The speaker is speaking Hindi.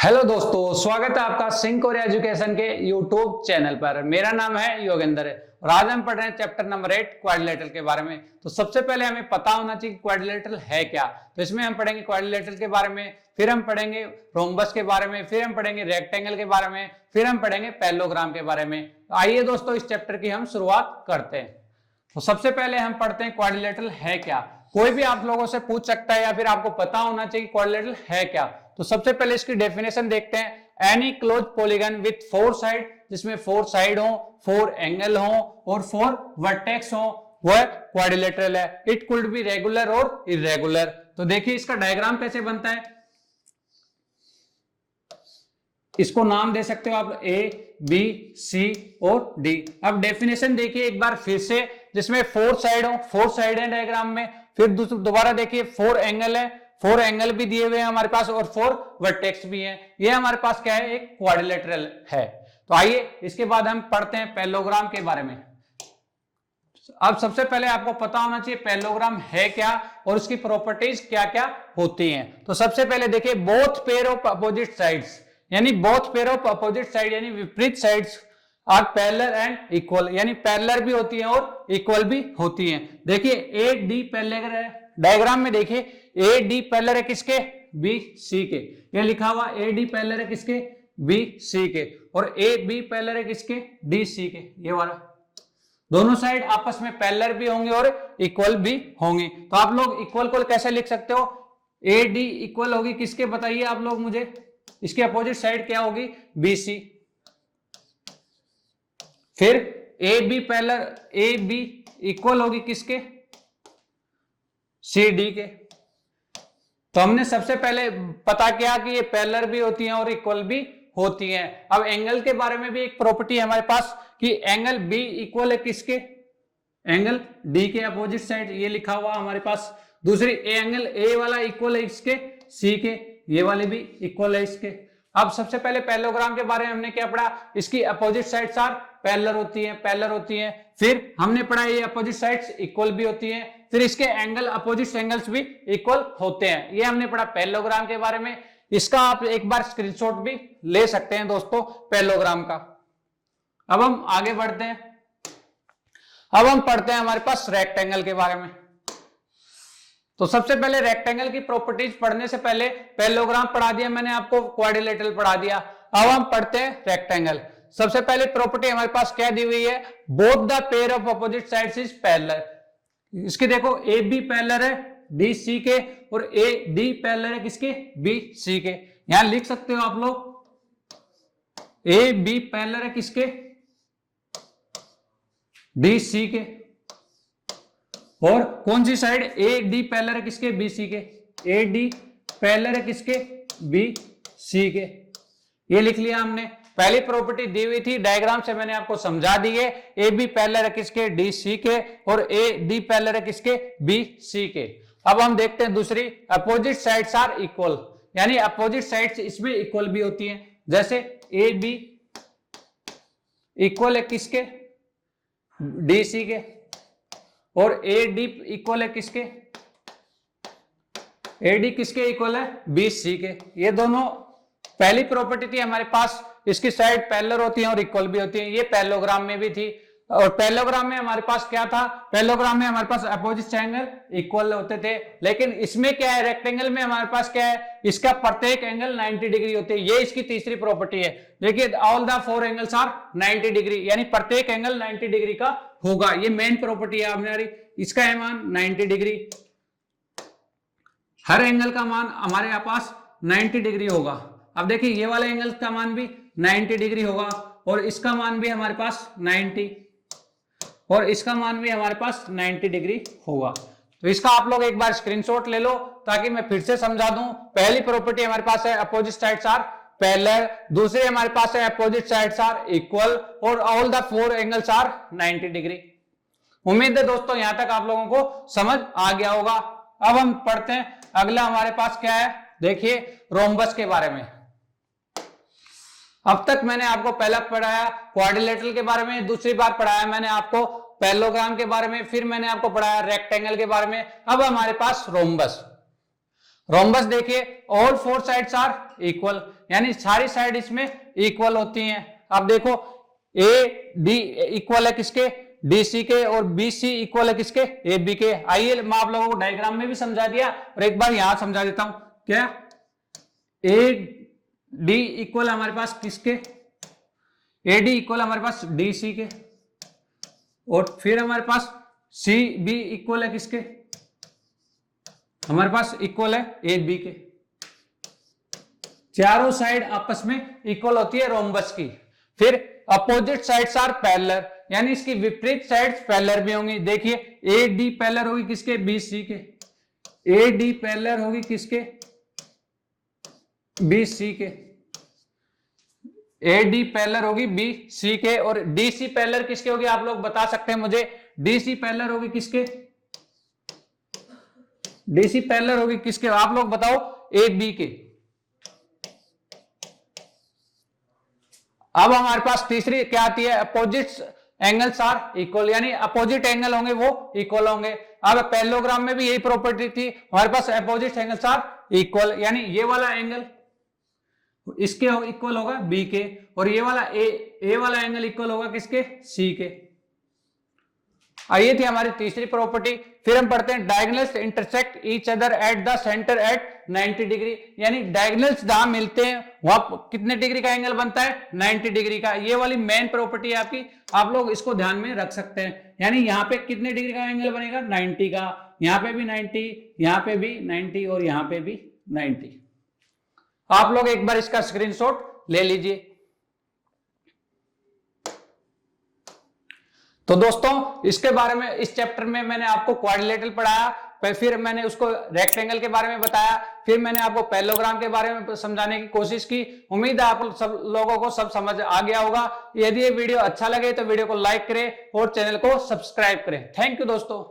हेलो दोस्तों, स्वागत है आपका सिंकोर एजुकेशन के यूट्यूब चैनल पर। मेरा नाम है योगेंद्र और आज हम पढ़ रहे हैं चैप्टर नंबर 8 क्वाड्रिलेटरल के बारे में। तो सबसे पहले हमें पता होना चाहिए कि क्वाड्रिलेटरल है क्या। तो इसमें हम पढ़ेंगे क्वाड्रिलेटरल के बारे में, फिर हम पढ़ेंगे रोम्बस के बारे में, फिर हम पढ़ेंगे रेक्टेंगल के बारे में, फिर हम पढ़ेंगे पैरेललोग्राम के बारे में। तो आइए दोस्तों इस चैप्टर की हम शुरुआत करते हैं। तो सबसे पहले हम पढ़ते हैं क्वाड्रिलेटरल है क्या। कोई भी आप लोगों से पूछ सकता है या फिर आपको पता होना चाहिए क्वाड्रिलेटरल है क्या। तो सबसे पहले इसकी डेफिनेशन देखते हैं। Any close polygon with 4 side, जिसमें 4 साइड हो, 4 एंगल हो और 4 वर्टेक्स हो, वह क्वाड्रिलेटरल है। इट कुड बी रेगुलर और इरेगुलर। तो देखिए इसका डायग्राम कैसे बनता है। इसको नाम दे सकते हो आप ए, बी, सी और डी। अब डेफिनेशन देखिए एक बार फिर से, जिसमें 4 साइड हो, 4 साइड है डायग्राम में। फिर दोबारा देखिए 4 एंगल है, 4 एंगल भी दिए हुए हैं हमारे पास और 4 वर्टेक्स भी हैं। ये हमारे पास क्या है, एक क्वाड्रिलेटरल है। तो आइए इसके बाद हम पढ़ते हैं पैरेललोग्राम के बारे में। अब सबसे पहले आपको पता होना चाहिए पैरेललोग्राम है क्या और उसकी प्रॉपर्टीज क्या क्या होती हैं। तो सबसे पहले देखिए both pair of opposite sides, यानी both pair of opposite side यानी विपरीत sides are parallel and equal, यानी पैरेलल भी होती हैं और इक्वल भी होती हैं। देखिए ए डी पैरेलल है, डायग्राम में देखिए ए डी पैरेलल है किसके, बी सी के। ये लिखा हुआ ए डी पैरेलल है किसके, बी सी के। और ए बी पैरेलल है किसके, डी सी के। ये वाला दोनों साइड आपस में पैरेलल भी होंगे और इक्वल भी होंगी। तो आप लोग इक्वल को कैसे लिख सकते हो, ए डी इक्वल होगी किसके, बताइए आप लोग मुझे। इसके अपोजिट साइड क्या होगी, बी सी। फिर A B parallel, A B equal होगी किसके, सी डी के। तो हमने सबसे पहले पता किया कि ये पैरेलल भी होती हैं और इक्वल भी होती हैं। अब एंगल के बारे में भी एक प्रॉपर्टी है हमारे पास कि एंगल बी इक्वल है किसके, एंगल डी के अपोजिट साइड। ये लिखा हुआ हमारे पास। दूसरी एंगल ए वाला इक्वल है इसके, सी के। ये वाले भी इक्वल है इसके। अब सबसे पहले पैरेललोग्राम के बारे में हमने क्या पढ़ा, इसकी अपोजिट साइड्स आर पैरेलल होती हैं, पैरेलल होती हैं। फिर हमने पढ़ा ये अपोजिट साइड्स इक्वल भी होती हैं। फिर इसके एंगल अपोजिट एंगल्स भी इक्वल होते हैं। ये हमने पढ़ा पैरेललोग्राम के बारे में। इसका आप एक बार स्क्रीनशॉट भी ले सकते हैं दोस्तों पैरेललोग्राम का। अब हम आगे बढ़ते हैं। अब हम पढ़ते हैं हमारे पास रेक्टेंगल के बारे में। तो सबसे पहले रेक्टेंगल की प्रॉपर्टीज पढ़ने से पहले पैरेललोग्राम पढ़ा दिया मैंने आपको, क्वाड्रिलेटरल पढ़ा दिया। अब हम पढ़ते हैं रेक्टेंगल। सबसे पहले प्रॉपर्टी हमारे पास क्या दी हुई है, both the pair of opposite sides is parallel. इसके देखो ए बी पैरेलल है डी सी के और ए डी पैरेलल है किसके, बी सी के। यहां लिख सकते हो आप लोग ए बी पैरेलल है किसके, डी सी के। और कौन सी साइड, ए डी पैरेलल है किसके, बी सी के। ए डी पैरेलल है किसके, बी सी के। ये लिख लिया हमने। पहली प्रॉपर्टी दी हुई थी, डायग्राम से मैंने आपको समझा दी है। ए बी पैरेलल है किसके, डी सी के और ए डी पैरेलल है किसके, बी सी के। अब हम देखते हैं दूसरी, अपोजिट साइड्स आर इक्वल, यानी अपोजिट साइड्स इसमें इक्वल भी होती हैं। जैसे ए बी इक्वल है किसके, डी सी के और ए डी इक्वल है किसके, ए डी किसके इक्वल है, बी सी के। ये दोनों पहली प्रॉपर्टी थी हमारे पास। इसकी साइड पैरेलल होती हैं और इक्वल भी होती हैं। ये पैरेललोग्राम में भी थी। और पैरेललोग्राम में हमारे पास क्या था, पैरेललोग्राम में हमारे पास अपोजिट एंगल इक्वल होते थे। लेकिन इसमें क्या है, रेक्टेंगल में हमारे पास क्या है, इसका प्रत्येक एंगल 90 डिग्री होते हैं। ये इसकी तीसरी प्रॉपर्टी है। देखिए all the 4 angles are 90 degree, यानी प्रत्येक एंगल 90 डिग्री का होगा। ये मेन प्रॉपर्टी है हमारी। इसका है मान 90 डिग्री, हर एंगल का मान हमारे पास 90 डिग्री होगा। अब देखिए ये वाले एंगल का मान भी 90 डिग्री होगा और इसका मान भी हमारे पास 90 और इसका मान भी हमारे पास 90 डिग्री होगा। तो इसका आप लोग एक बार स्क्रीनशॉट ले लो ताकि मैं फिर से समझा दूं। पहली प्रॉपर्टी हमारे पास है अपोजिट साइड्स आर पैरेलल, दूसरी हमारे पास है अपोजिट साइड्स आर इक्वल और all the 4 angles are 90 degree. उम्मीद है दोस्तों यहां तक आप लोगों को समझ आ गया होगा। अब हम पढ़ते हैं अगला हमारे पास क्या है, देखिए रोम्बस के बारे में। अब तक मैंने आपको पहला पढ़ाया क्वाड्रिलेटरल के बारे में, दूसरी बार पढ़ाया मैंने आपको पैरेललोग्राम के बारे में, फिर मैंने आपको पढ़ाया रेक्टेंगल के बारे में। अब हमारे पास रोम्बस। रोम्बस देखिए all four sides are equal, यानी सारी साइड इसमें इक्वल होती हैं। अब देखो ए डी इक्वल है किसके, डीसी के, और बीसी इक्वल है किसके, ए बी के। आइए मैं आप लोगों को डायग्राम में भी समझा दिया और एक बार यहां समझा देता हूं। क्या ए डी इक्वल हमारे पास किसके, ए डी इक्वल हमारे पास डी सी के, और फिर हमारे पास सी बी इक्वल है किसके, हमारे पास इक्वल है ए बी के। चारों साइड आपस में इक्वल होती है रोम्बस की। फिर अपोजिट साइड्स आर पैरेलल, यानी इसकी विपरीत साइड्स पैरेलल भी होंगी। देखिए ए डी पैरेलल होगी किसके, बी सी के, ए डी पैरेलल होगी किसके, बी सी के, ए डी पैरेलल होगी बी सी के, और डी सी पैरेलल किसके होगी आप लोग बता सकते हैं मुझे, डी सी पैरेलल होगी किसके, डी सी पैरेलल होगी किसके, आप लोग बताओ, ए बी के। अब हमारे पास तीसरी क्या आती है, अपोजिट एंगल्स आर इक्वल, यानी अपोजिट एंगल होंगे वो इक्वल होंगे। अब पैरेललोग्राम में भी यही प्रॉपर्टी थी, हमारे पास अपोजिट एंगल्स आर इक्वल, यानी ये वाला एंगल इसके इक्वल होगा बी के, और ये वाला ए वाला एंगल इक्वल होगा किसके, सी के। ये थी हमारी तीसरी प्रॉपर्टी। फिर हम पढ़ते हैं diagonals intersect each other at the centre at 90 degree, यानी डायगोनल्स जहां मिलते हैं वहां कितने डिग्री का एंगल बनता है, 90 डिग्री का। ये वाली मेन प्रॉपर्टी है आपकी, आप लोग इसको ध्यान में रख सकते हैं। यानी यहाँ पे कितने डिग्री का एंगल बनेगा, 90 का, यहाँ पे भी 90, यहाँ पे भी 90, और यहाँ पे भी 90। आप लोग एक बार इसका स्क्रीनशॉट ले लीजिए। तो दोस्तों इसके बारे में, इस चैप्टर में मैंने आपको क्वाड्रिलेटरल पढ़ाया, फिर मैंने उसको रेक्टेंगल के बारे में बताया, फिर मैंने आपको पैरेललोग्राम के बारे में समझाने की कोशिश की। उम्मीद है आप सब लोगों को सब समझ आ गया होगा। यदि ये वीडियो अच्छा लगे तो वीडियो को लाइक करें और चैनल को सब्सक्राइब करें। थैंक यू दोस्तों।